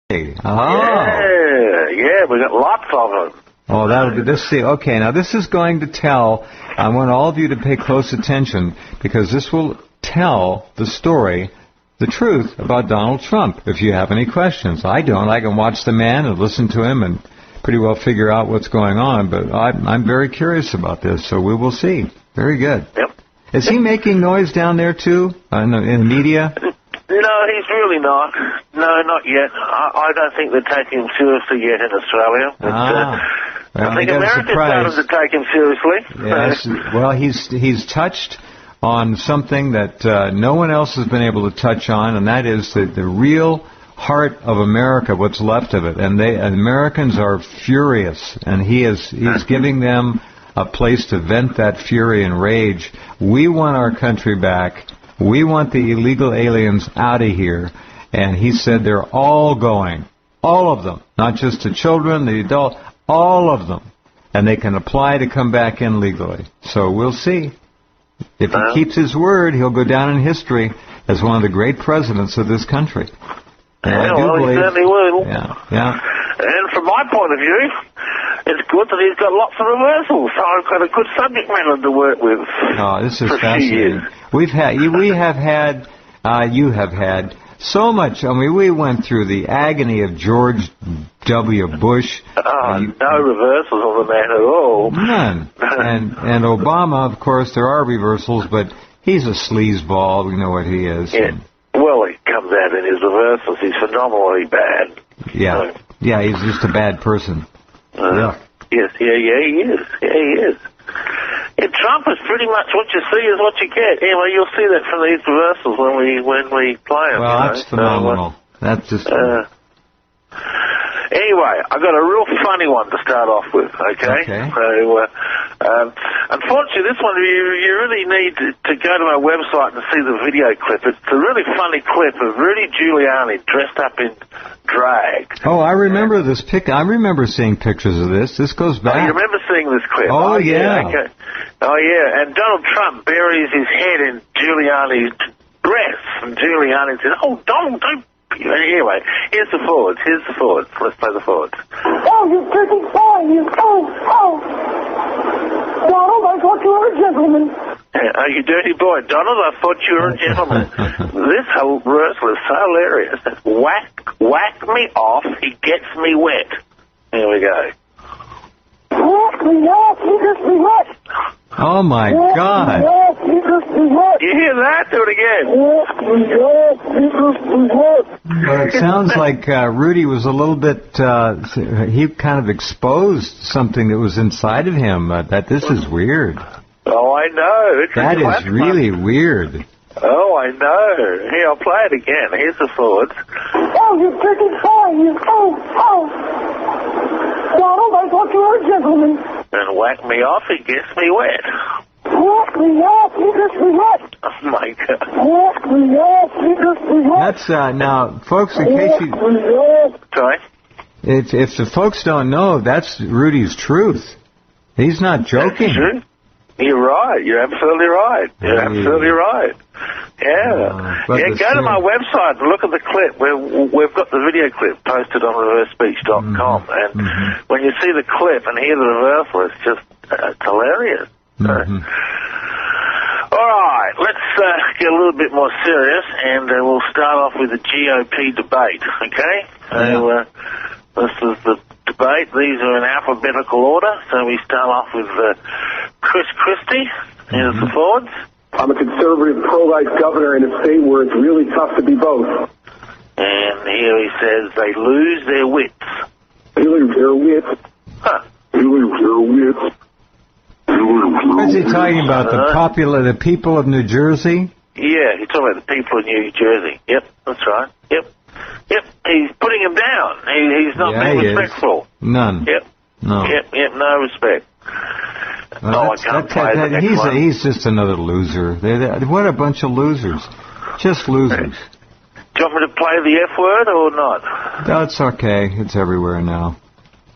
Yeah, we got lots of them. Oh, that'll be this. See, okay, now this is going to tell. I want all of you to pay close attention because this will tell the story, the truth about Donald Trump. If you have any questions, I don't. I can watch the man and listen to him and pretty well figure out what's going on. But I'm very curious about this, so we will see. Very good. Yep. Is he making noise down there too in the media? No, he's really not. No, not yet. I don't think they're taking him seriously yet in Australia. But, well, I think America's starting to take him seriously. Yes. Well, he's touched on something that no one else has been able to touch on, and that is the real heart of America, what's left of it. And Americans are furious, and he's giving them a place to vent that fury and rage. We want our country back. We want the illegal aliens out of here. And he said they're all going. All of them. Not just the children, the adults, all of them. And they can apply to come back in legally. So we'll see. If he keeps his word, he'll go down in history as one of the great presidents of this country. And I do believe, he certainly will. Yeah. And from my point of view, it's good that he's got lots of reversals. So I've got a good subject matter to work with. Oh, this is fascinating. You have had so much. I mean, we went through the agony of George W. Bush. No reversals on the man at all. None. and Obama, of course, there are reversals, but he's a sleazeball. We know what he is. Yeah. Well, he comes out in his reversals. He's phenomenally bad. Yeah. Yeah, he's just a bad person. Yes, he is. Yeah, Trump is pretty much what you see is what you get. Anyway, you'll see that from these reversals when we play them. Well, that's phenomenal. That's just... Anyway, I've got a real funny one to start off with, okay? So, unfortunately, this one, you really need to go to my website and see the video clip. It's a really funny clip of Rudy Giuliani dressed up in drag. Oh, I remember this I remember seeing pictures of this. This goes back. Oh, you remember seeing this clip? Oh, yeah. Okay. Oh, yeah. And Donald Trump buries his head in Giuliani's dress. And Giuliani says, "Oh, Donald, don't..." Anyway, here's the forwards. Let's play the forwards. Oh, you freaking fine, you... Oh. Donald, I thought you were a gentleman. Oh, you dirty boy. Donald, I thought you were a gentleman. This whole reversal is so hilarious. Whack me off, he gets me wet. Here we go. Whack me off, he gets me wet. Oh, my God. You hear that? Do it again. Well, it sounds like Rudy was a little bit, he kind of exposed something that was inside of him. That this is weird. Oh, I know. That is really weird. Oh, I know. Here, I'll play it again. Here's the forwards. Oh, you freaking fine, you... Oh. Donald, I thought you were a gentleman. And whack me off, he gets me wet. Whack me off, he gets me wet. Oh, my God. Whack me off, he gets me wet. That's, now, folks, in case you... Sorry? If the folks don't know, that's Rudy's truth. He's not joking. That's true. You're right. You're absolutely right. Yeah. Go to my website and look at the clip. We've got the video clip posted on reversespeech.com. And when you see the clip and hear the reversal, it's just it's hilarious. All right, let's get a little bit more serious, and we'll start off with the GOP debate, okay? So this is the debate. These are in alphabetical order. So we start off with Christy. Here's the forwards. I'm a conservative, pro-life governor in a state where it's really tough to be both. And here he says they lose their wits. They lose their wits. Huh. They lose their wits. What is he talking about? The people of New Jersey? Yeah, he's talking about the people of New Jersey. Yep, that's right. Yep. He's putting him down. He's not being respectful. None. Yep. No. Yep, no respect. Well, I can't play the next one. He's just another loser. What a bunch of losers. Just losers. Do you want me to play the F word or not? That's okay. It's everywhere now.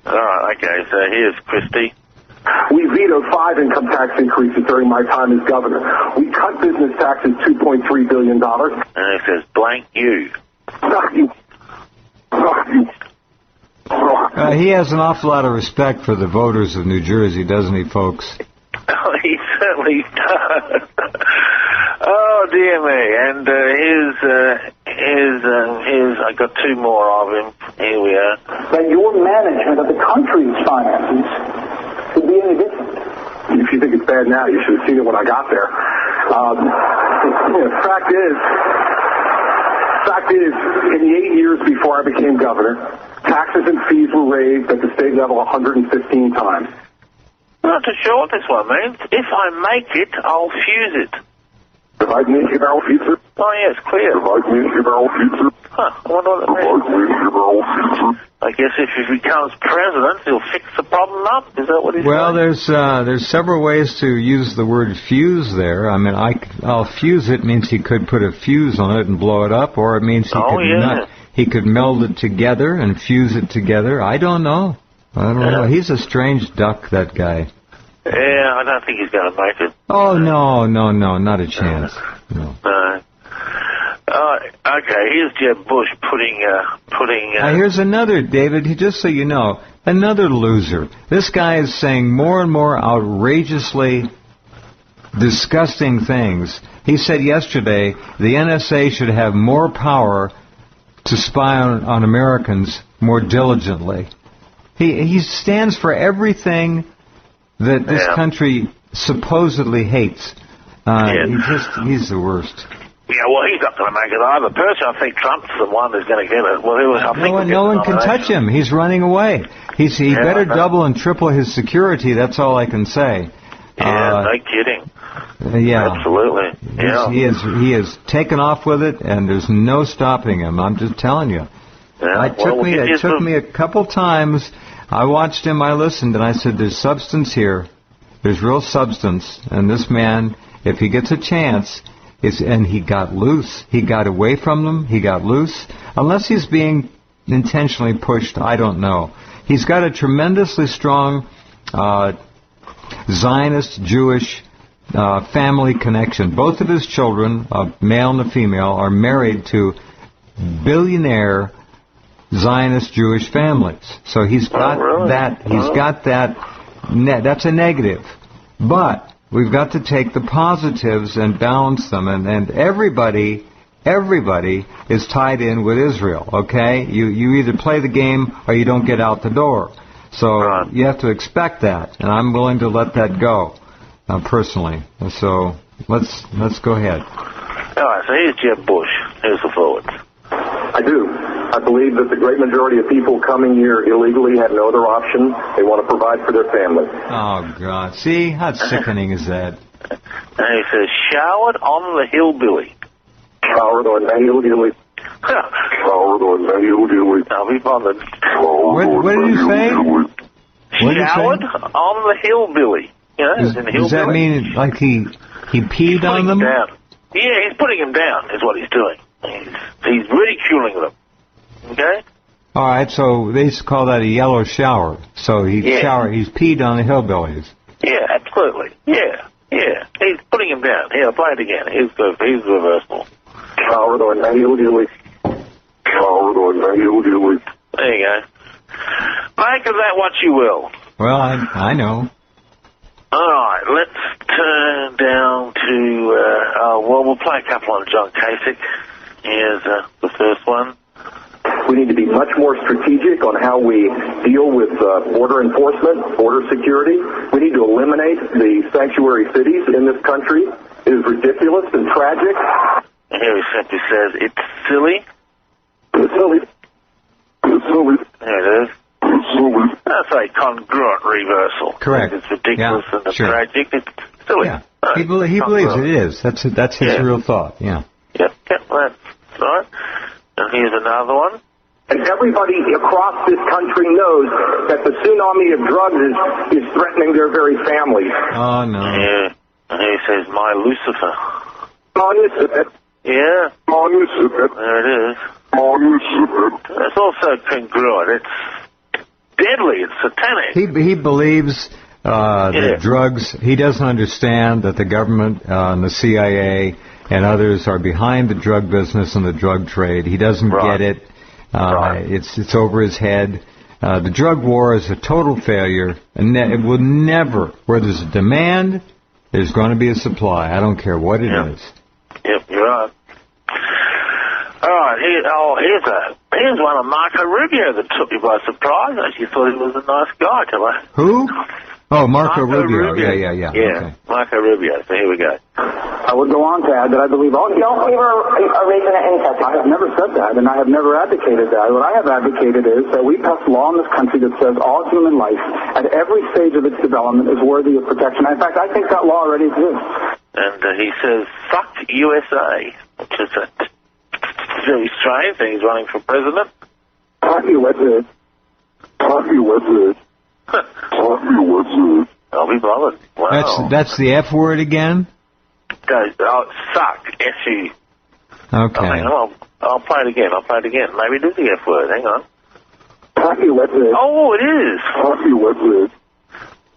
All right, okay. So here's Christy. We vetoed 5 income tax increases during my time as governor. We cut business taxes $2.3 billion. And it says blank you. Fuck you. Fuck He has an awful lot of respect for the voters of New Jersey, doesn't he, folks? Oh, he certainly does. Oh, dear me. And here's, I got two more of him. Here we are. That your management of the country's finances could be any different. If you think it's bad now, you should have seen it when I got there. Fact is, in the 8 years before I became governor, taxes and fees were raised at the state level 115 times. Not too sure what this one means. If I make it, I'll fuse it. If I make it, I'll fuse it. Oh, yes, clear. If I make it, I'll fuse it. Huh, I wonder what that means. I guess if he becomes president, he'll fix the problem up. Is that what he's Well, saying? there's several ways to use the word fuse there. I mean, I'll fuse it means he could put a fuse on it and blow it up, or it means he could meld it together and fuse it together. I don't know. know. He's a strange duck, that guy. Yeah, I don't think he's going to make it. Oh, no, not a chance. No. Okay, here's Jeb Bush putting. Here's another, David. Just so you know, another loser. This guy is saying more and more outrageously disgusting things. He said yesterday the NSA should have more power to spy on Americans more diligently. He stands for everything that this country supposedly hates. He's the worst. Yeah, well, he's not going to make it either. Personally, I think Trump's the one who's going to get it. Well, no one can touch him. He's running away. He better double and triple his security. That's all I can say. Yeah, no kidding. Yeah, absolutely. Yeah, he has taken off with it, and there's no stopping him. I'm just telling you. Yeah. It took me a couple times. I watched him. I listened, and I said, "There's substance here. There's real substance." And this man, if he gets a chance. And he got loose. He got away from them. He got loose. Unless he's being intentionally pushed, I don't know. He's got a tremendously strong Zionist Jewish family connection. Both of his children, male and a female, are married to billionaire Zionist Jewish families. So he's got that. He's got that. That's a negative. But we've got to take the positives and balance them, and everybody is tied in with Israel, okay? You either play the game or you don't get out the door. So you have to expect that, and I'm willing to let that go, personally. So let's go ahead. All right, so here's Jeb Bush. Here's the forwards. I do. I believe that the great majority of people coming here illegally have no other option. They want to provide for their family. Oh, God. See? How sickening is that? And he says, showered on the hillbilly. Showered on the hillbilly. Showered on the hillbilly. I'll be bothered. What did you say? Showered on the hillbilly. You know, does that mean like he peed on them? Down. Yeah, he's putting him down is what he's doing. He's ridiculing them. Okay? All right, so they used to call that a yellow shower. So he's peed on the hillbillies. Yeah, absolutely. Yeah. He's putting him down. Here, play it again. Here's reversal. Showered on the hillbilly. Showered on the hillbilly. There you go. Make of that what you will. Well, I know. All right, let's turn down to, we'll play a couple on John Kasich. Here's the first one. We need to be much more strategic on how we deal with border enforcement, border security. We need to eliminate the sanctuary cities in this country. It is ridiculous and tragic. And here he simply says, it's silly. It's silly. It's silly. There it is. It's silly. That's a congruent reversal. Correct. It's ridiculous and tragic. It's silly. Yeah. He believes it is. That's his real thought. Yeah. Yep, that's right. And here's another one. And everybody across this country knows that the tsunami of drugs is threatening their very families. Oh, no. Yeah. And he says, my Lucifer. My Lucifer. Yeah. My Lucifer. There it is. My Lucifer. It's also congruent. It's deadly. It's satanic. He believes that drugs, he doesn't understand that the government and the CIA and others are behind the drug business and the drug trade. He doesn't get it. It's over his head. The drug war is a total failure, and it will never, where there's a demand, there's going to be a supply. I don't care what it is. Yep, you're right. All right, here's one of Marco Rubio that took you by surprise. I actually thought he was a nice guy, can I? Who? Oh, Marco Rubio. Yeah. Yeah, Okay. Marco Rubio. So here we go. I would go on to add that I believe all... Don't favor a raising an incest. I have never said that, and I have never advocated that. What I have advocated is that we pass law in this country that says all human life, at every stage of its development, is worthy of protection. In fact, I think that law already exists. And he says, fuck USA, which is a very strange thing. He's running for president. Fuck USA. Fuck USA. Fuck USA. I'll be bothered. Wow. That's the F word again? Suck. S-U. Okay. Oh, hang on. I'll play it again. Maybe it is the F word. Hang on. Fuck USA. Oh, it is. Fuck USA.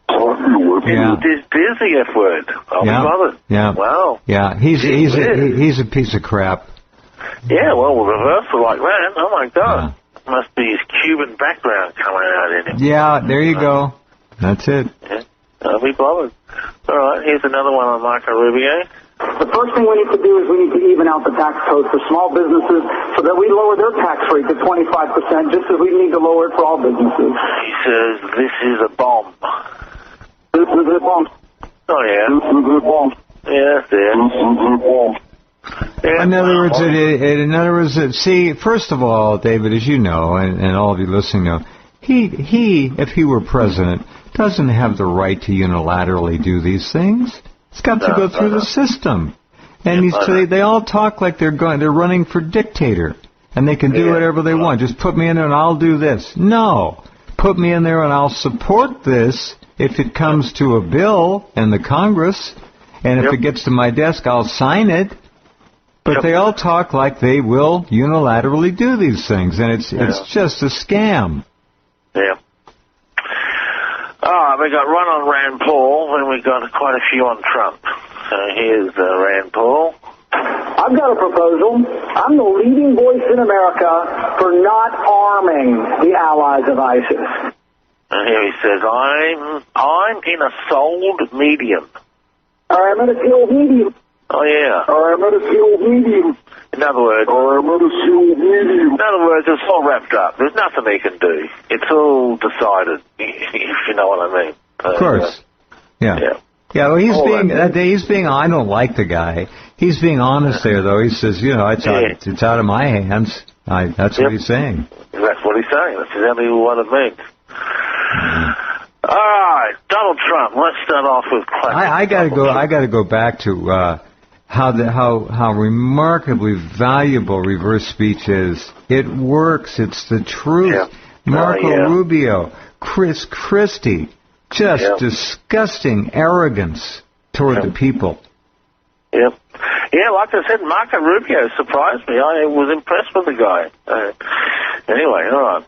Fuck USA. Yeah. There's the F word. I'll be bothered. Yeah. Wow. Yeah. He's a piece of crap. Yeah, well, a reversal like that. Oh, my God. Must be his Cuban background coming out in him. Yeah, there you go. That's it. Yeah, I'll be bothered. All right, here's another one on Marco Rubio. The first thing we need to do is we need to even out the tax code for small businesses so that we lower their tax rate to 25%, just as we need to lower it for all businesses. He says, this is a bomb. This is a bomb. Oh, yeah. This is a bomb. Yeah, there. This is a bomb. Yeah, in other words, see, first of all, David, as you know, and all of you listening know, he, if he were president, doesn't have the right to unilaterally do these things. It's got to go through the system. And they all talk like they're running for dictator, and they can do whatever they want. Just put me in there and I'll do this. No, put me in there and I'll support this if it comes to a bill in the Congress, and if it gets to my desk, I'll sign it. But they all talk like they will unilaterally do these things, and it's just a scam. Yeah. All right, we got one on Rand Paul, and we got quite a few on Trump. So here's Rand Paul. I've got a proposal. I'm the leading voice in America for not arming the allies of ISIS. And here he says, I'm in a sold medium. I'm in a sealed medium. Oh, yeah. I'm at a sealed medium. In other words, it's all wrapped up. There's nothing he can do. It's all decided, if you know what I mean. Of course. Yeah, well, he's being, I don't like the guy. He's being honest there, though. He says, it's out of my hands. That's what he's saying. That's what he's saying. That's exactly what it means. All right, Donald Trump. Let's start off with classic. I got to go back to how remarkably valuable reverse speech is. It works. It's the truth. Yeah. Marco Rubio, Christy, just disgusting arrogance toward the people. Yep. Yeah, like I said, Marco Rubio surprised me. I was impressed with the guy. Anyway, all right.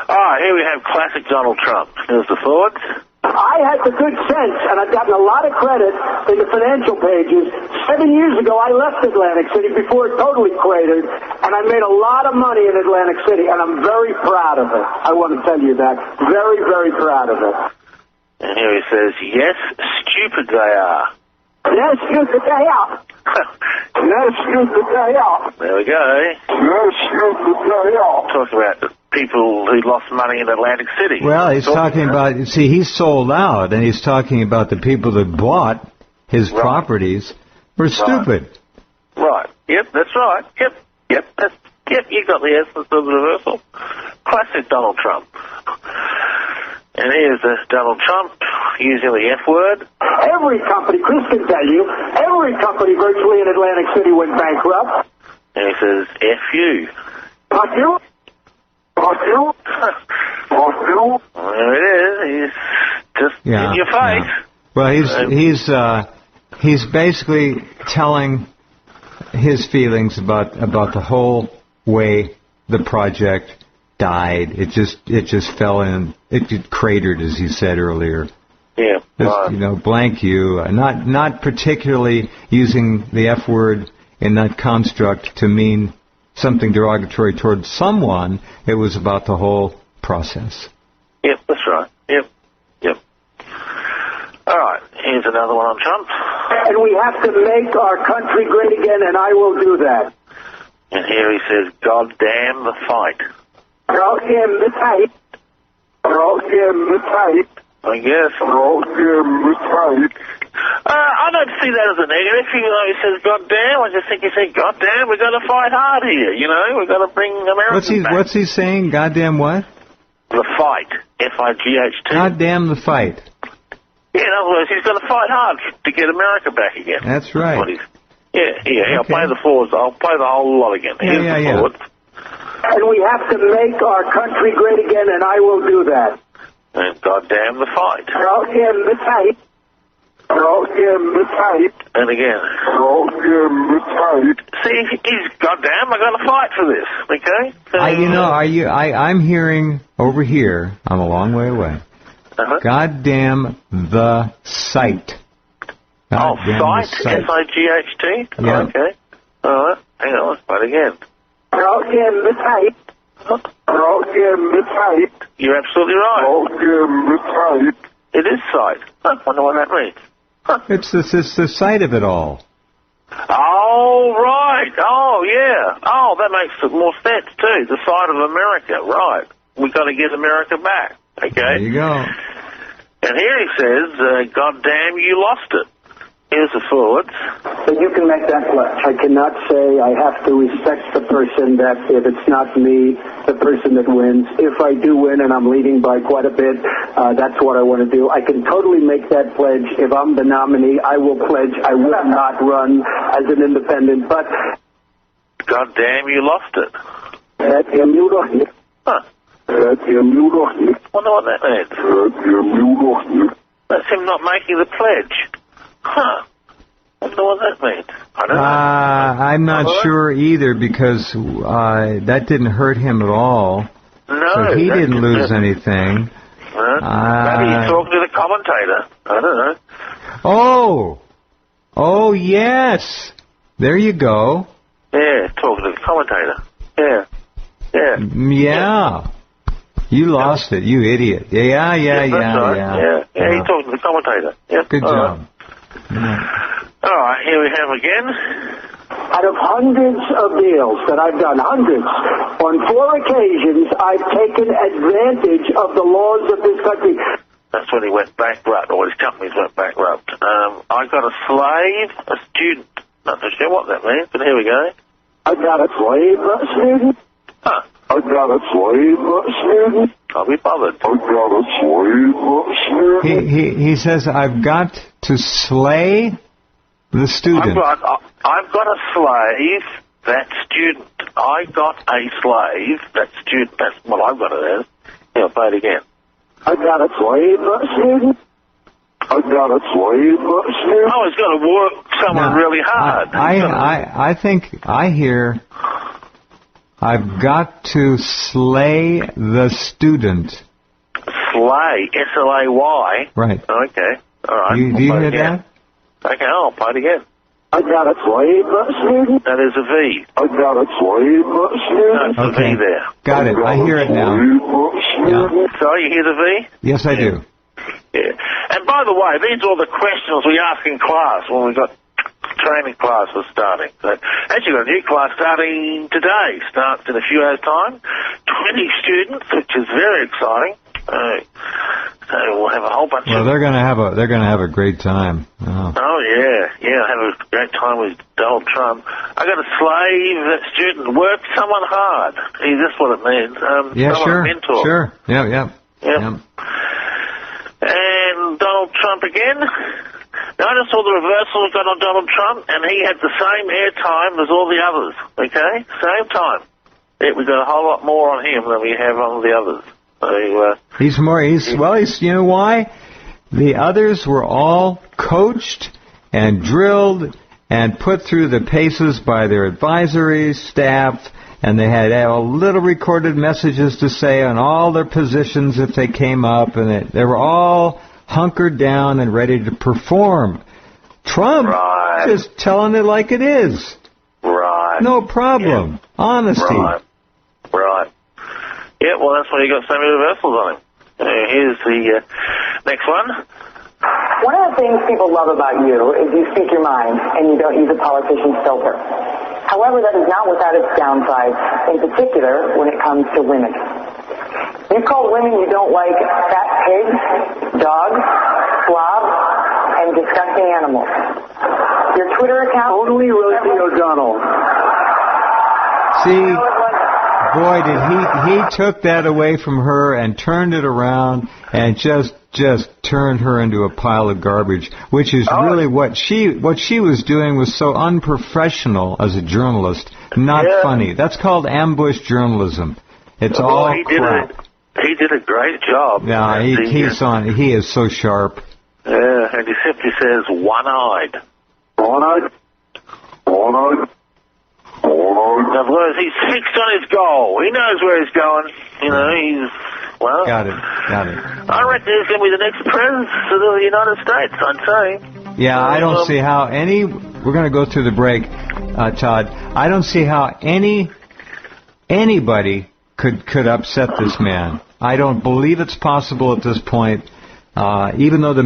All right, here we have classic Donald Trump. Here's the forwards. I had the good sense, and I've gotten a lot of credit in the financial pages. 7 years ago, I left Atlantic City before it totally cratered, and I made a lot of money in Atlantic City, and I'm very proud of it. I want to tell you that. Very, very proud of it. And here he says, yes, stupid they are. Yes, stupid they are. Yes, stupid they are. There we go. Yes, stupid they are. Talk about the people who lost money in Atlantic City. Well, he's talking about, he's sold out, and he's talking about the people that bought his properties were stupid. Right. Yep, that's right. Yep, you got the essence of the reversal. Classic Donald Trump. And here's Donald Trump using the F word. Every company, Chris can tell you, every company virtually in Atlantic City went bankrupt. And he says, F you. Fuck you. Fuck you. Fuck you. There it is. He's just in your face. Yeah. Well, he's basically telling his feelings about the whole way the project died. It just fell in. It cratered, as he said earlier. Yeah. Blank you. Not particularly using the F word in that construct to mean something derogatory towards someone. It was about the whole process. Yep, that's right. Yep. All right, here's another one on Trump. And we have to make our country great again, and I will do that. And here he says, God damn the fight. God damn the fight. God damn the fight. I guess. God damn the fight. I don't see that as a negative. Even though he says, God damn, I just think he said, God damn, we've got to fight hard here, you know? We've got to bring Americans back. What's he saying? Goddamn what? The fight. F-I-G-H-T. God damn the fight. Yeah, in other words, he's got to fight hard to get America back again. That's right. Yeah. Okay. I'll play the forwards. I'll play the whole lot again. Here's the forwards. And we have to make our country great again, and I will do that. And goddamn the fight. Goddamn the fight. Goddamn the fight. And again. Goddamn the fight. See, he's goddamn. I got to fight for this. Okay. So, I'm hearing over here. I'm a long way away. Goddamn the sight. Sight? S-I-G-H-T? Yeah. Okay. All right. Hang on. Let's fight again. Goddamn the sight. Goddamn the sight. You're absolutely right. Goddamn the sight. It is sight. I wonder what that means. It's the sight of it all. Oh, right. Oh, yeah. Oh, that makes more sense, too. The sight of America. Right. We've got to get America back. Okay. There you go. And here he says, God damn, you lost it. Here's the forwards. But you can make that pledge. I cannot say I have to respect the person that if it's not me, the person that wins. If I do win and I'm leading by quite a bit, that's what I want to do. I can totally make that pledge. If I'm the nominee, I will pledge I will not run as an independent. But God damn, you lost it. Huh. Wonder what that means. That's him not making the pledge. Huh. Wonder what that means. I don't know. I'm not sure either because that didn't hurt him at all. No. So he didn't lose anything. Maybe he's talking to the commentator. I don't know. Oh, yes. There you go. Yeah, talking to the commentator. Yeah. You lost it, you idiot. Yeah. He's talking to the commentator. Yep. Good job. All right, here we have again. Out of hundreds of deals that I've done, hundreds, on 4 occasions, I've taken advantage of the laws of this country. That's when he went bankrupt, or his companies went bankrupt. I got a slave, a student. Not so sure what that means, but here we go. I got a slave, a student. Huh. I got a slave, a student. I'll be bothered. I got a slave, a student. He says, I've got to slay the student. I've got a slave, that student. I got a slave, that student. That's what I've got it as. Here, play it again. I got a slave, a student. I got a slave, a student. Oh, he's got to work someone really hard. I think I hear, I've got to slay the student. Slay, S-L-A-Y. Right. Okay. All right. Do you hear that? Okay, I'll play it again. I got a slave, a student. That is a V. I got a slave, a student. That's a V there. Got it. I hear it now. Yeah. Sorry, you hear the V? Yes, I do. Yeah. And by the way, these are all the questions we ask in class when we've got training classes starting. So, actually, got a new class starting today. Starts in a few hours' time. 20 students, which is very exciting. So we'll have a whole bunch. Well, they're going to have a great time. Oh yeah, have a great time with Donald Trump. I got a slave, that student, work someone hard. See, that's what it means. Sure. Mentor. Sure. Yeah. And Donald Trump again. Now, I just saw the reversals got on Donald Trump, and he had the same airtime as all the others. Okay, same time. Yeah, we got a whole lot more on him than we have on the others. So, he's you know why? The others were all coached and drilled and put through the paces by their advisory staff, and they had little recorded messages to say on all their positions if they came up, and they were all hunkered down and ready to perform. Trump is telling it like it is. Right. No problem. Yeah. Honesty. Right. Yeah, well, that's why you got so many reversals on him. Here's the next one. One of the things people love about you is you speak your mind and you don't use a politician's filter. However, that is not without its downsides, in particular when it comes to women. You call women you don't like fat pigs, dogs, slobs, and disgusting animals. Your Twitter account... Totally Rosie O'Donnell. See, boy, did he took that away from her and turned it around and just turned her into a pile of garbage, which is really what she was doing was so unprofessional as a journalist, not funny. That's called ambush journalism. It's all crap. He did a great job. Yeah, he is so sharp. Yeah, and he simply says one-eyed. One-eyed? One-eyed? Now, because he's fixed on his goal. He knows where he's going. You know, well... Got it. I reckon he's going to be the next president of the United States, I'd say. Yeah, I don't see how any... We're going to go through the break, Todd. I don't see how anybody could upset this man. I don't believe it's possible at this point. Even though the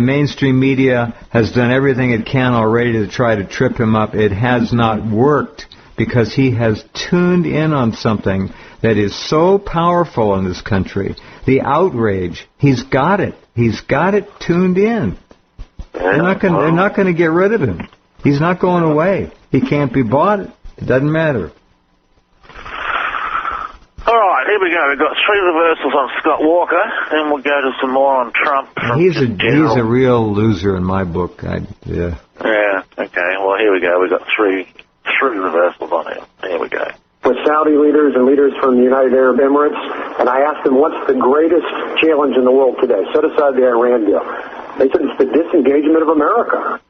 mainstream media has done everything it can already to try to trip him up, it has not worked because he has tuned in on something that is so powerful in this country. The outrage, he's got it. He's got it tuned in. They're not going to get rid of him. He's not going away. He can't be bought. It doesn't matter. All right, here we go. We've got 3 reversals on Scott Walker, and we'll go to some more on Trump. He's a real loser in my book. Yeah, okay. Well, here we go. We've got 3 reversals on him. Here we go. With Saudi leaders and leaders from the United Arab Emirates, and I asked them, what's the greatest challenge in the world today? Set aside the Iran deal. They said it's the disengagement of America.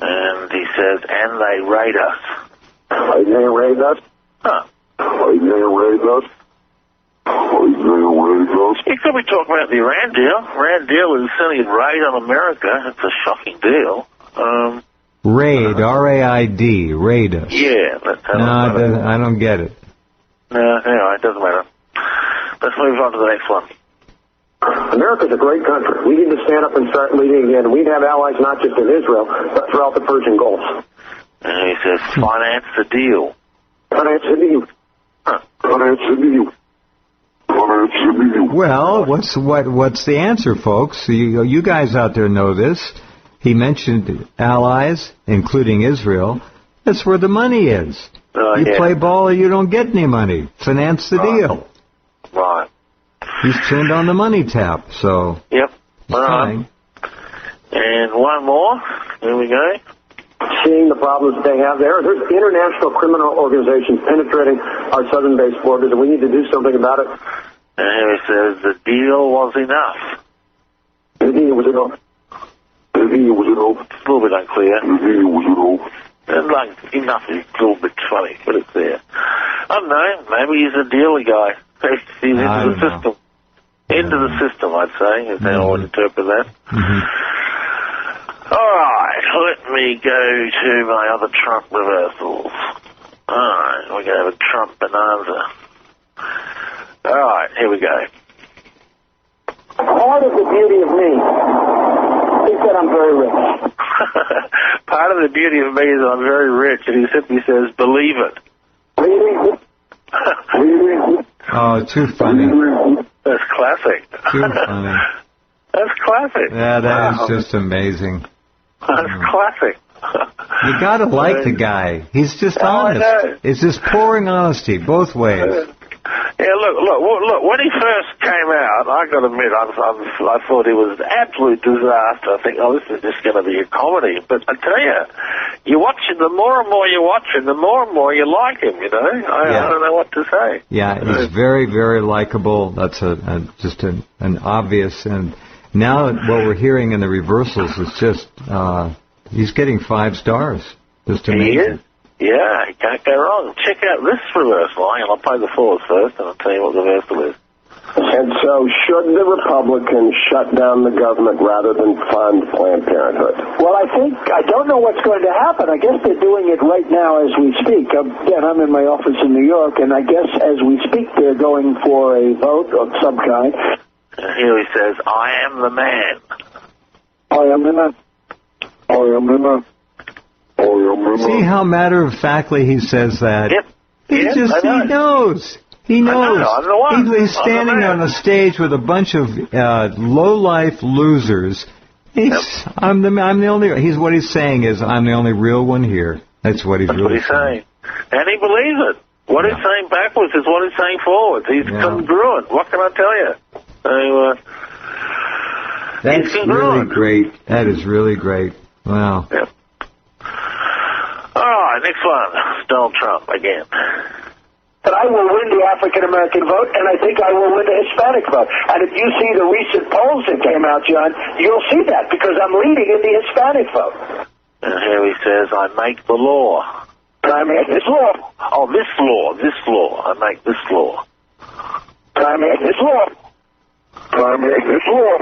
And he says, and they raid us. They raid us? Huh. They raid us? You could be talking about the Iran deal. Iran deal is sending a raid on America. It's a shocking deal. Raid, R-A-I-D, raid us. Yeah. I don't get it. No, anyway, it doesn't matter. Let's move on to the next one. America's a great country. We need to stand up and start leading again. We'd have allies not just in Israel, but throughout the Persian Gulf. And he says, finance the deal. Finance the deal. Huh. Finance the deal. Well, what's the answer, folks? You guys out there know this. He mentioned allies, including Israel. That's where the money is. You play ball or you don't get any money. Finance the deal. Right. He's turned on the money tap, so... Yep. Fine. And one more. Here we go. Seeing the problems they have there. There's international criminal organizations penetrating our southern-based borders, and we need to do something about it. And here he says, the deal was enough. The deal was enough. The deal was enough. It's a little bit unclear. The deal was enough. And like, enough is a little bit funny, but it's there. I don't know. Maybe he's a dealer guy. He's into the system. Into the system, I'd say, if I would interpret that. All right, let me go to my other Trump reversals. All right, we're going to have a Trump bonanza. All right, here we go. Part of the beauty of me is that I'm very rich. Part of the beauty of me is I'm very rich, and he simply says, believe it. Oh, too funny. That's classic. Too funny. That's classic. Yeah, that is just amazing. That's classic. You gotta like the guy. He's just honest. It's just pouring honesty both ways. Yeah, look. When he first came out, I got to admit, I thought he was an absolute disaster. I think, this is just going to be a comedy. But I tell you, the more and more you watch him, the more and more you like him, you know? I don't know what to say. Yeah, he's very, very likable. That's just an obvious. And now what we're hearing in the reversals is just, he's getting 5 stars. Just amazing. He is. Yeah, you can't go wrong. Check out this reversal. I'll play the 4s first, and I'll tell you what the reversal is. And so should the Republicans shut down the government rather than fund Planned Parenthood? Well, I don't know what's going to happen. I guess they're doing it right now as we speak. Again, I'm in my office in New York, and I guess as we speak they're going for a vote of some kind. Here he says, I am the man. I am the man. I am the man. I am the man. See how matter-of-factly he says that? Yep. He knows. He knows. I'm the one. He's standing on a stage with a bunch of low-life losers. I'm the only. What he's saying is, I'm the only real one here. That's what he's really saying. And he believes it. What he's saying backwards is what he's saying forwards. He's congruent. What can I tell you? That's really great. That is really great. Wow. Yep. All right, next one. Donald Trump again. That I will win the African-American vote, and I think I will win the Hispanic vote. And if you see the recent polls that came out, John, you'll see that, because I'm leading in the Hispanic vote. And here he says, I make the law. I make this law. Oh, this law. I make this law. I make this law. I make this law. I make this law.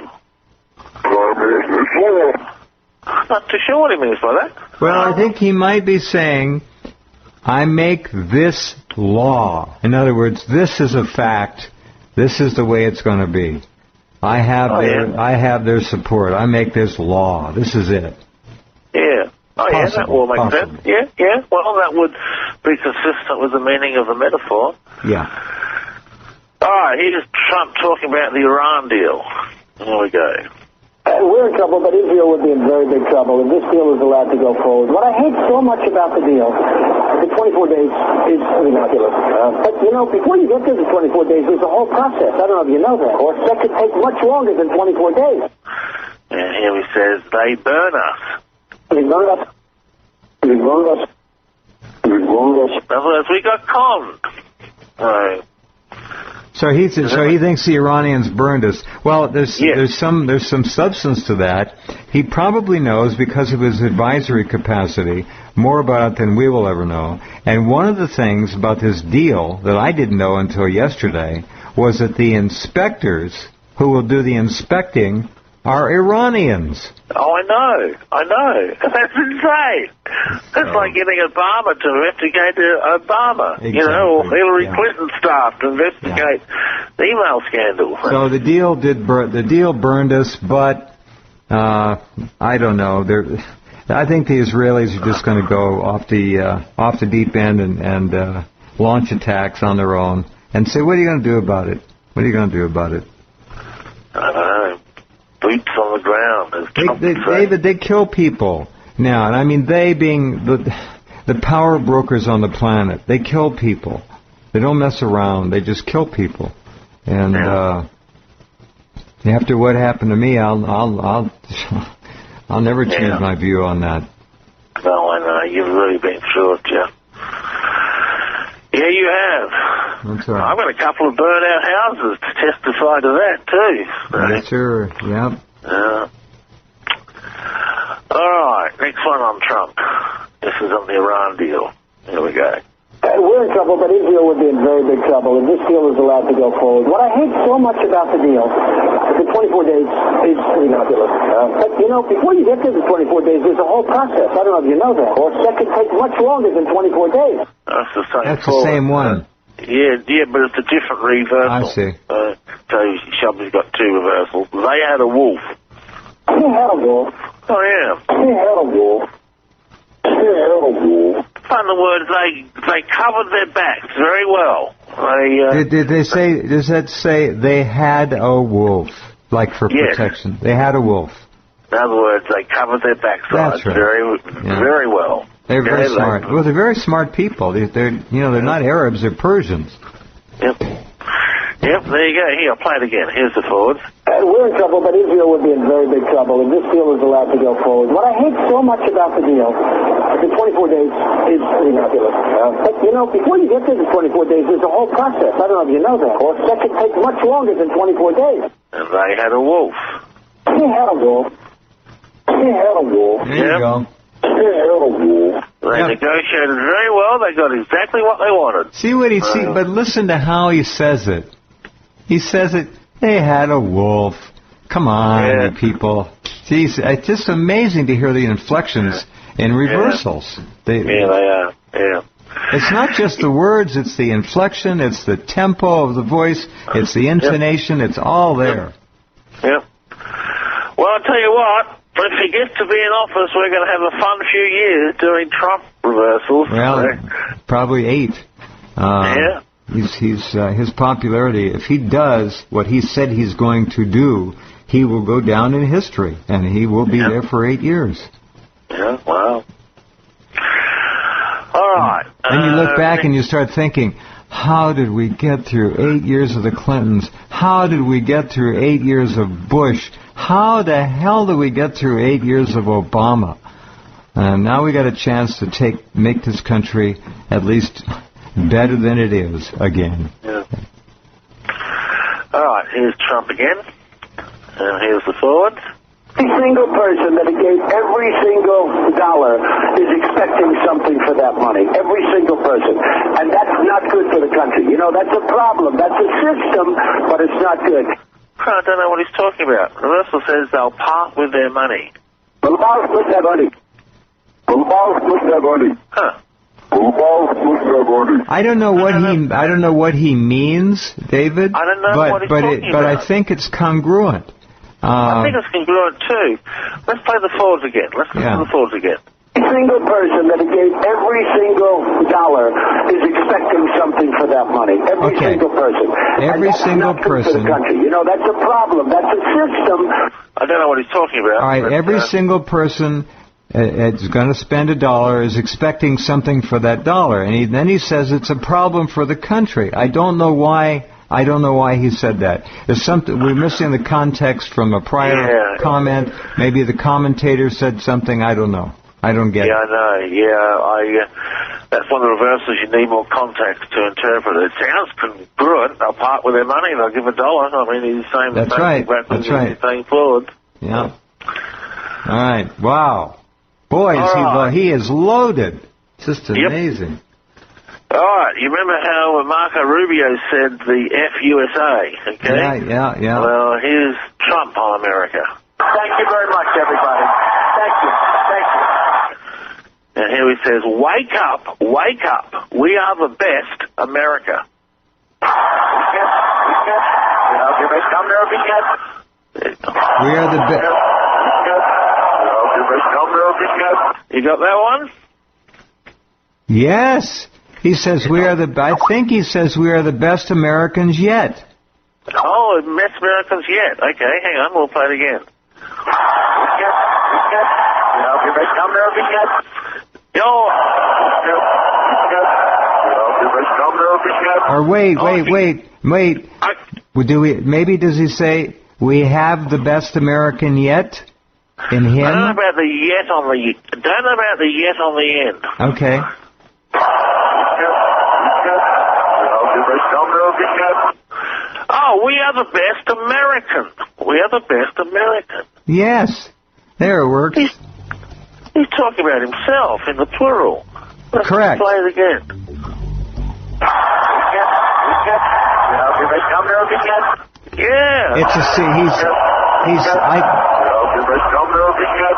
I'm not too sure what he means by that. Well, I think he might be saying, I make this law. In other words, this is a fact. This is the way it's going to be. I have their support. I make this law. This is it. Yeah. Oh, yeah, that will make sense. Yeah. Well, that would be consistent with the meaning of the metaphor. Yeah. All right, here's Trump talking about the Iran deal. Here we go. We're in trouble, but Israel would be in very big trouble if this deal is allowed to go forward. What I hate so much about the deal, the 24 days is ridiculous. But, before you get to the 24 days, there's a whole process. I don't know if you know that. Or that could take much longer than 24 days. And here he says, they burn us. They burn us. They burn us. They burn us. In other words, we got conned. Right. So he thinks the Iranians burned us. Well, there's some substance to that. He probably knows, because of his advisory capacity, more about it than we will ever know. And one of the things about this deal that I didn't know until yesterday was that the inspectors who will do the inspecting are Iranians. Oh, I know. That's insane. That's like getting Obama to investigate Obama, exactly. Or Hillary Clinton staff to investigate the email scandal. So the deal burned us, but I don't know. I think the Israelis are just going to go off the deep end and launch attacks on their own and say, "What are you going to do about it? What are you going to do about it?" I don't know. Boots on the ground. David, they kill people now, and I mean they being the power brokers on the planet. They kill people. They don't mess around. They just kill people. And after what happened to me, I'll never change my view on that. No, I know. You've really been through it, Jeff. Yeah, you have. That's right. I've got a couple of burnt-out houses to testify to that, too. Right? Sure, yeah. All right, next one on Trump. This is on the Iran deal. Here we go. We're in trouble, but Israel would be in very big trouble if this deal is allowed to go forward. What I hate so much about the deal, the 24 days is ridiculous. But, before you get to the 24 days, there's a whole process. I don't know if you know that. Or that could take much longer than 24 days. That's the same one. Yeah, but it's a different reversal. I see. So Shelby's got two reversals. They had a wolf. He had a wolf. Oh, yeah. He had a wolf. He had a wolf. In other words, they covered their backs very well. Did they say? Does that say they had a wolf, like for protection? They had a wolf. In other words, they covered their backsides very well. They're very smart. Well, they're very smart people. They're not Arabs. They're Persians. Yep, there you go. Here, I'll play it again. Here's the forwards. We're in trouble, but Israel would be in very big trouble if this deal is allowed to go forward. What I hate so much about the deal, the 24 days is ridiculous. But, before you get to the 24 days, there's a whole process. I don't know if you know that. Or that could take much longer than 24 days. And they had a wolf. He had a wolf. He had a wolf. There you go. He had a wolf. They negotiated very well. They got exactly what they wanted. See what he see, but listen to how he says it. He says it. They had a wolf. Come on, you people. Jeez, it's just amazing to hear the inflections in reversals. They are. Yeah. It's not just the words, it's the inflection, it's the tempo of the voice, it's the intonation, it's all there. Yep. Well, I'll tell you what, if he gets to be in office, we're going to have a fun few years doing Trump reversals. Well, probably 8. Yeah. His popularity, if he does what he said he's going to do, he will go down in history, and he will be there for 8 years. Yeah, wow. All right. And you look back and you start thinking, how did we get through 8 years of the Clintons? How did we get through 8 years of Bush? How the hell did we get through 8 years of Obama? And now we got a chance to make this country at least better than it is again. Yeah. All right, here's Trump again. And here's the forwards. Every single person that gave every single dollar is expecting something for that money. Every single person. And that's not good for the country. You know, that's a problem. That's a system, but it's not good. I don't know what he's talking about. Reversal says they'll part with their money. We'll part with their money. We'll part with their money. Huh. I don't know what he means, David. I don't know what he's talking about. But I think it's congruent. I think it's congruent too. Let's play the forwards again. Let's listen to the forwards again. Every single person that gave every single dollar is expecting something for that money. Every single person. Every single person. For the country. You know, that's a problem. That's a system. I don't know what he's talking about. All right, every single person is going to spend $1 is expecting something for that dollar, and then he says it's a problem for the country. I don't know why he said that. There's something we're missing the context from a prior comment. Maybe the commentator said something. I don't know. I don't get it. Yeah, I know. Yeah, that's one of the reversals. You need more context to interpret it. It sounds congruent. They'll part with their money. They'll give $1. I mean, he's saying the same thing backwards. That's right. He's saying forward. Yeah. All right. Wow. Boy, he is loaded. Just amazing. All right, you remember how Marco Rubio said the FUSA, okay? Yeah. Well, here's Trump on America. Thank you very much, everybody. Thank you. And here he says, wake up, we are the best America. We are the best. You got that one? Yes. He says I think he says we are the best Americans yet. Oh, best Americans yet. Okay, hang on, we'll play it again. Or wait. Maybe does he say we have the best American yet? In him? I don't know about the yet on the end. Okay. Oh, we are the best American. We are the best American. Yes. There it works. He's talking about himself in the plural. Let's Correct. Play it again. Yeah. It's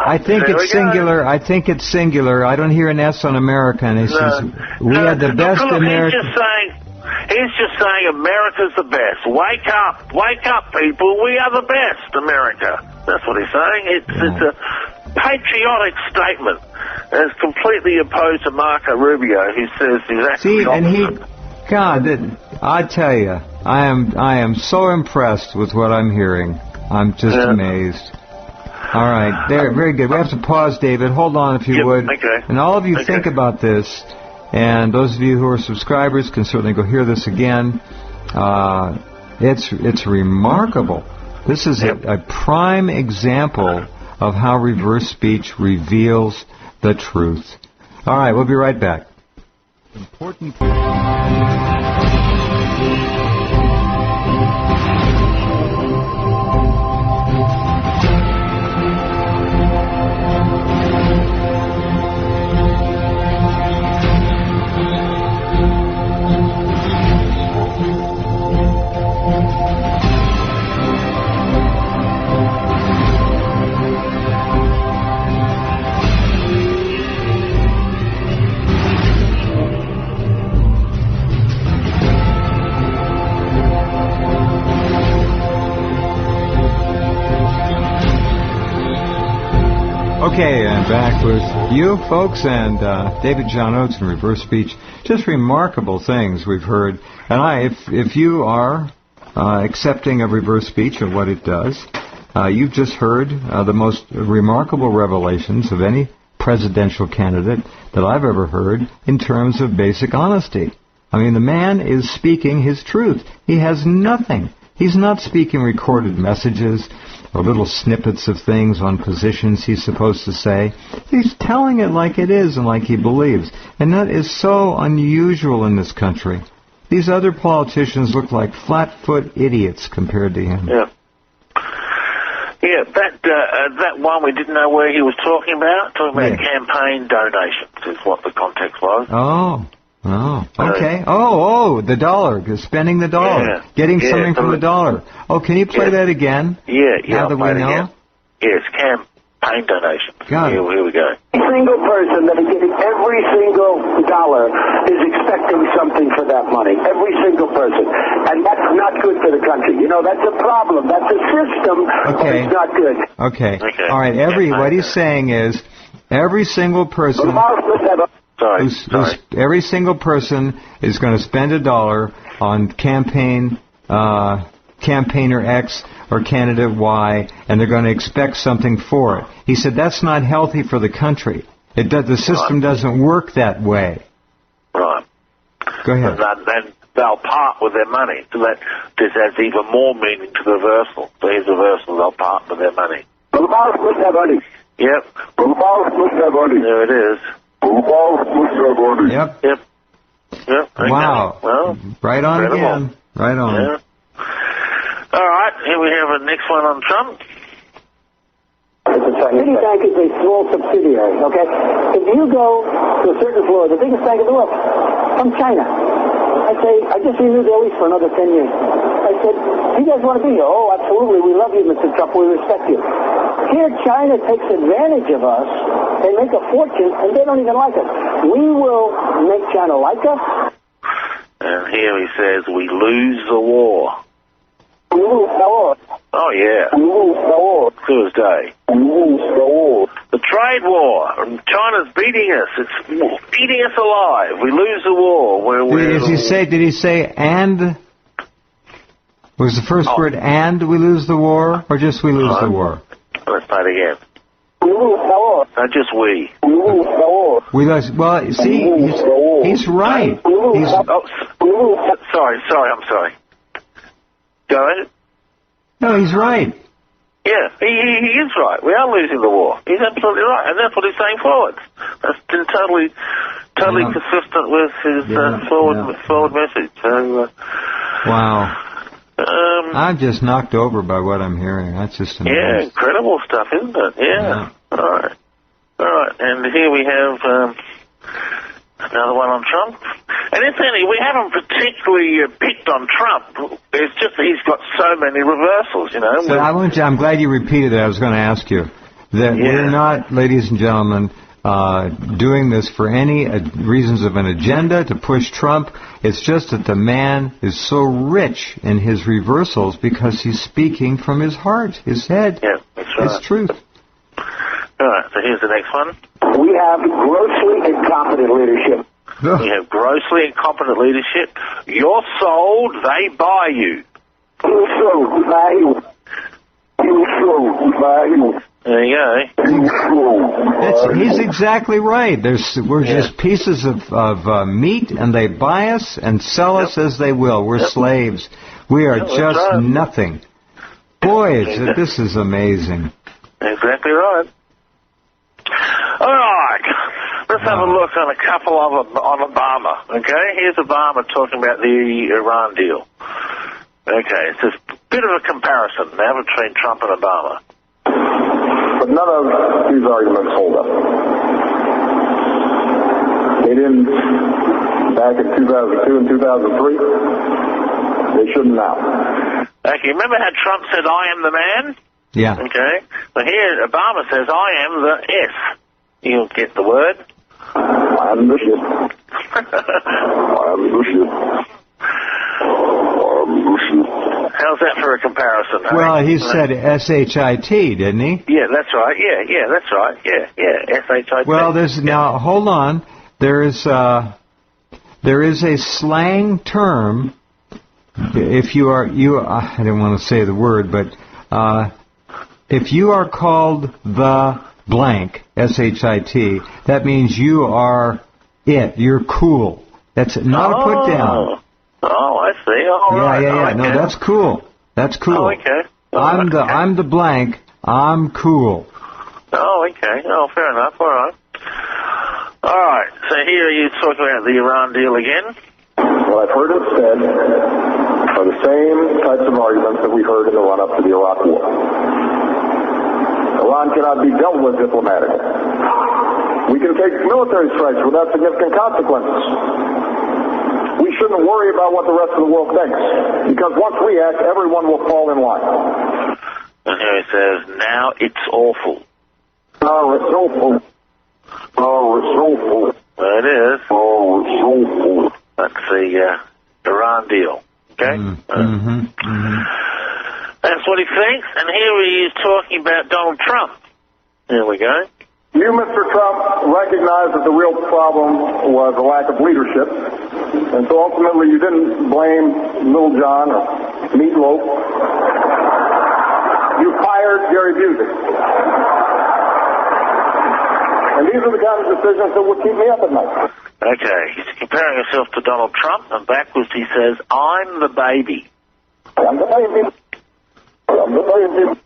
I think it's singular. I think it's singular. I don't hear an S on American. He says we are the best American. He's just saying America's the best. Wake up, people. We are the best, America. That's what he's saying. It's a patriotic statement. And it's completely opposed to Marco Rubio, who says exactly the opposite. I tell you, I am so impressed with what I'm hearing. I'm just amazed. All right, there, very good. We have to pause, David. Hold on, if you would. Okay. And all of you think about this. And those of you who are subscribers can certainly go hear this again. It's remarkable. This is a prime example of how reverse speech reveals the truth. All right, we'll be right back. Important. Okay, and back with you folks and David John Oates and reverse speech. Just remarkable things we've heard. And if you are accepting of reverse speech and what it does, you've just heard the most remarkable revelations of any presidential candidate that I've ever heard in terms of basic honesty. I mean, the man is speaking his truth. He has nothing. He's not speaking recorded messages or little snippets of things on positions he's supposed to say. He's telling it like it is and like he believes. And that is so unusual in this country. These other politicians look like flat-foot idiots compared to him. Yeah. Yeah, that one we didn't know where he was talking about campaign donations is what the context was. Oh, okay. The dollar, spending the dollar, getting something from the dollar. Oh, can you play that again? Yeah. Now that we know? Again. Yes, campaign donations. Got it. Here we go. Every single person that is getting every single dollar is expecting something for that money. Every single person. And that's not good for the country. You know, that's a problem. That's a system. Okay. It's not good. Okay. All right. What he's saying is every single person... Every single person is going to spend $1 on campaigner X or candidate Y, and they're going to expect something for it. He said that's not healthy for the country. The system doesn't work that way. Right. Go ahead. Then they'll part with their money. So that this adds even more meaning to the reversal. So here's the reversal. They'll part with their money. Yep. There it is. Yep. Okay. Wow. Well, right on incredible. again. Right on. Yeah. All right. Here we have a next one on Trump. Citibank is a small subsidiary, okay? If you go to a certain floor, the biggest bank in the world, from China, I say, I just renewed their lease for another 10 years. I said, you guys want to be here? Oh, absolutely. We love you, Mr. Trump. We respect you. Here, China takes advantage of us. They make a fortune, and they don't even like us. We will make China like us. And here he says, we lose the war. We lose the war. Oh, yeah. We lose the war. Thursday. We lose the war. The trade war. China's beating us. It's eating us alive. We lose the war. Did he say and? Was the first word and we lose the war, or just we lose the war? Let's play it again. We lose the war. Not just we. We lose the war. We lose. Well, see, he's right. Sorry, I'm sorry. Go ahead. No, he's right. Yeah, he is right. We are losing the war. He's absolutely right, and that's what he's saying forwards. That's been totally consistent with his forward message. So, wow. I'm just knocked over by what I'm hearing. That's just amazing. Yeah, incredible stuff, isn't it? Yeah. All right. And here we have another one on Trump. And incidentally, we haven't particularly picked on Trump. It's just that he's got so many reversals, you know. So I'm glad you repeated that. I was going to ask you that we're not, ladies and gentlemen, doing this for any reasons of an agenda to push Trump. It's just that the man is so rich in his reversals because he's speaking from his heart, his head, his truth. All right, so here's the next one. We have grossly incompetent leadership. We have grossly incompetent leadership. You're sold, they buy you. You sold, buy you. You sold, buy you. There you go. He's exactly right. We're just pieces of meat, and they buy us and sell us as they will. We're slaves. We are just nothing. Boy, this is amazing. Exactly right. All right. Let's have a look on a couple of them on Obama. Okay, here's Obama talking about the Iran deal. Okay, it's a bit of a comparison now between Trump and Obama. But none of these arguments hold up. They didn't back in 2002 and 2003. They shouldn't now. Okay, remember how Trump said, I am the man? Yeah. Okay, so here Obama says, I am the S. You'll get the word. I am the shit. I am the shit. I am the shit. How How's that for a comparison? Well, he said S-H-I-T, didn't he? Yeah, that's right. Yeah, that's right. Yeah, S-H-I-T. Well, now, hold on. There is a slang term. If you are, I didn't want to say the word, but if you are called the blank, S-H-I-T, that means you are it. You're cool. That's not a put down. Oh, I see. All right. Yeah. Okay. No, that's cool. That's cool. Oh, okay. I'm the blank. I'm cool. Oh, okay. Oh, fair enough. All right. All right. So here you're talking about the Iran deal again. What I've heard it said are the same types of arguments that we heard in the run-up to the Iraq War. Iran cannot be dealt with diplomatically. We can take military strikes without significant consequences. We shouldn't worry about what the rest of the world thinks, because once we act, everyone will fall in line. And here it says, now it's awful. Oh, it's awful. Oh, it's awful. There it is. Oh, it's awful. That's the Iran deal. Okay? That's what he thinks. And here he is talking about Donald Trump. There we go. You, Mr. Trump, recognize that the real problem was a lack of leadership. And so ultimately you didn't blame Little John or Meatloaf. You fired Gary Busey. And these are the kind of decisions that would keep me up at night. Okay, he's comparing himself to Donald Trump, and backwards he says, I'm the baby. I'm the baby. I'm the baby.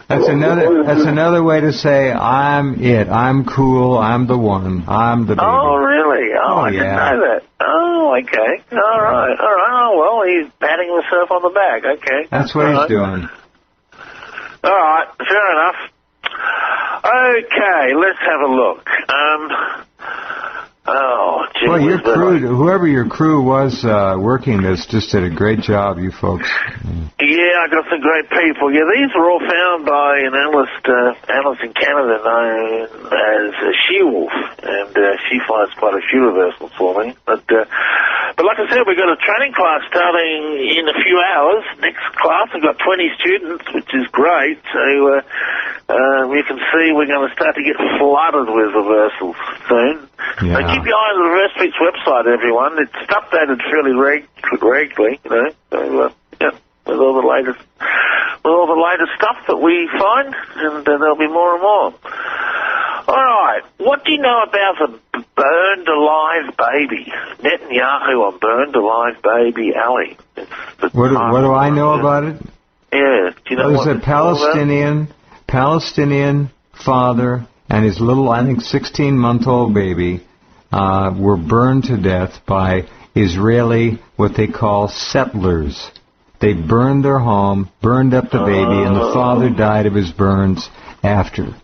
That's another way to say I'm it. I'm cool. I'm the one. I'm the baby. Oh, really? Oh, I didn't know that. Oh, okay. All right. Oh, well, he's patting himself on the back. Okay. That's what he's doing. All right. Fair enough. Okay, let's have a look. Gee, well, your crew, whoever your crew was working this, just did a great job, you folks. Yeah, I got some great people. Yeah, these were all found by an analyst in Canada known as She-Wolf, and she finds quite a few reversals for me. But like I said, we've got a training class starting in a few hours. Next class, I've got 20 students, which is great. So you can see we're going to start to get flooded with reversals soon. Yeah. So keep your eye on the Reverse Speech website, everyone. It's updated fairly regularly, you know. So, with all the latest stuff that we find, and there'll be more and more. All right, what do you know about the burned alive baby? Netanyahu on burned alive baby alley. What do I know about it? Yeah, do you know There's a Palestinian father and his little, I think, 16-month-old baby were burned to death by Israeli, what they call settlers. They burned their home, burned up the baby, and the father died of his burns after.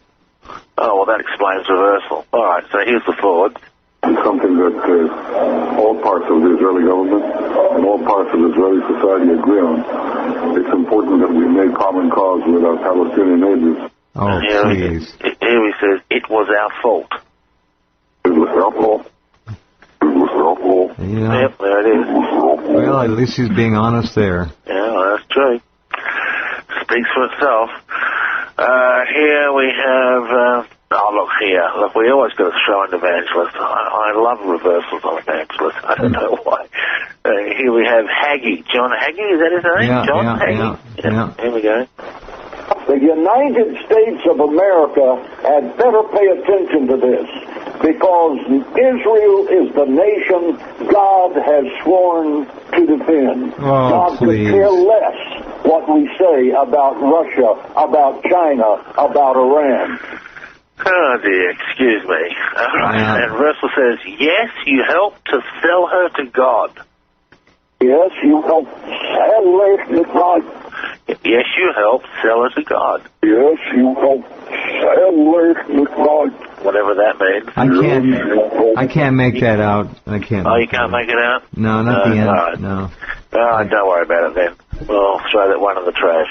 Oh, well, that explains reversal. All right, so here's the forward. It's something that all parts of the Israeli government and all parts of Israeli society agree on. It's important that we make common cause with our Palestinian neighbors. Oh, please. Here he says, it was our fault. It was our fault. It was our fault. Yeah. Yep, there it is. Well, at least he's being honest there. Yeah, well, that's true. Speaks for itself. Here we have... Look, we always got to throw in evangelists. I love reversals on evangelists. I don't know why. Here we have Hagee. John Hagee, is that his name? Yeah, John Hagee? Yeah. Here we go. The United States of America had better pay attention to this, because Israel is the nation God has sworn to defend. Oh, God please. could care less what we say about Russia, about China, about Iran. Oh, dear, excuse me. All right. And Russell says, yes, you helped to sell her to God. Yes, you helped sell her to God. Yes, you helped sell her to God. Yes, you helped sell her to God. Whatever that means. I can't make that out. I can't. Oh, you can't make it out? No, not the end. All right. No. All right, don't worry about it then. We'll throw that one in the trash.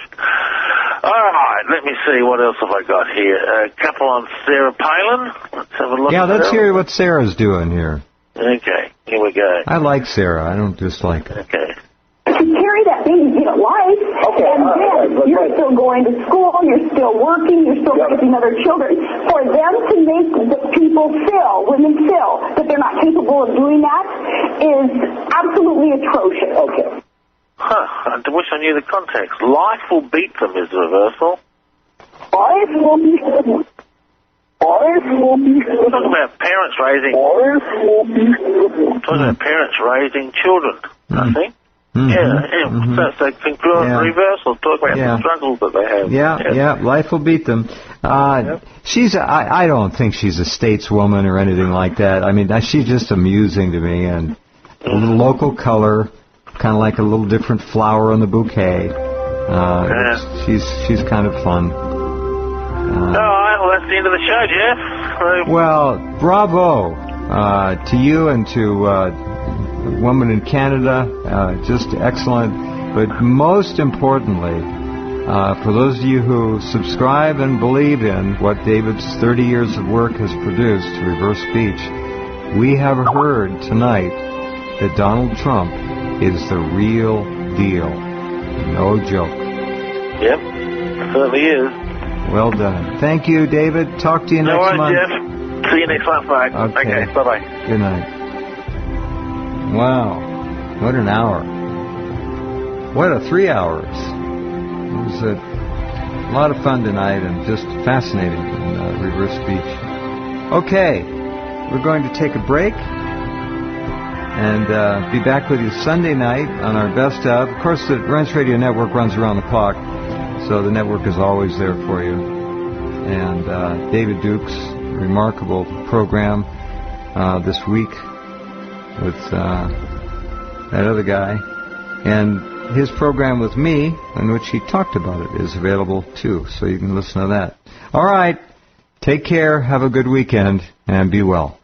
All right, let me see. What else have I got here? A couple on Sarah Palin. Let's have a look. Yeah, at let's her. hear what Sarah's doing here. Okay, here we go. I like Sarah. I don't dislike her. Okay. To carry that best thing you get at life. Okay, and then you're still going to school, you're still working, you're still raising other children. For them to make the people feel, women feel, that they're not capable of doing that is absolutely atrocious. Okay. Huh, I wish I knew the context. Life will beat them is the reversal. Life will be... We're talking about parents raising... talking about parents raising children, I think. So congruent reversal. Talk about the struggles that they have. Life will beat them. She's. I don't think she's a stateswoman or anything like that. I mean, she's just amusing to me, and a little local color, kind of like a little different flower in the bouquet. She's kind of fun. All right, well, that's the end of the show, Jeff. Well, bravo to you and to a woman in Canada. Just excellent. But most importantly, for those of you who subscribe and believe in what David's 30 years of work has produced to reverse speech, we have heard tonight that Donald Trump is the real deal. No joke. Yep, it certainly is. Well done. Thank you, David. Talk to you next month. Jeff. See you next month, mate. Okay, bye-bye. Good night. Wow. What an hour. What a 3 hours. It was a lot of fun tonight and just fascinating in reverse speech. Okay. We're going to take a break and be back with you Sunday night on our best of. Of course, the Rense Radio Network runs around the clock. So the network is always there for you. And David Duke's remarkable program this week with that other guy. And his program with me, in which he talked about it, is available too. So you can listen to that. All right. Take care. Have a good weekend. And be well.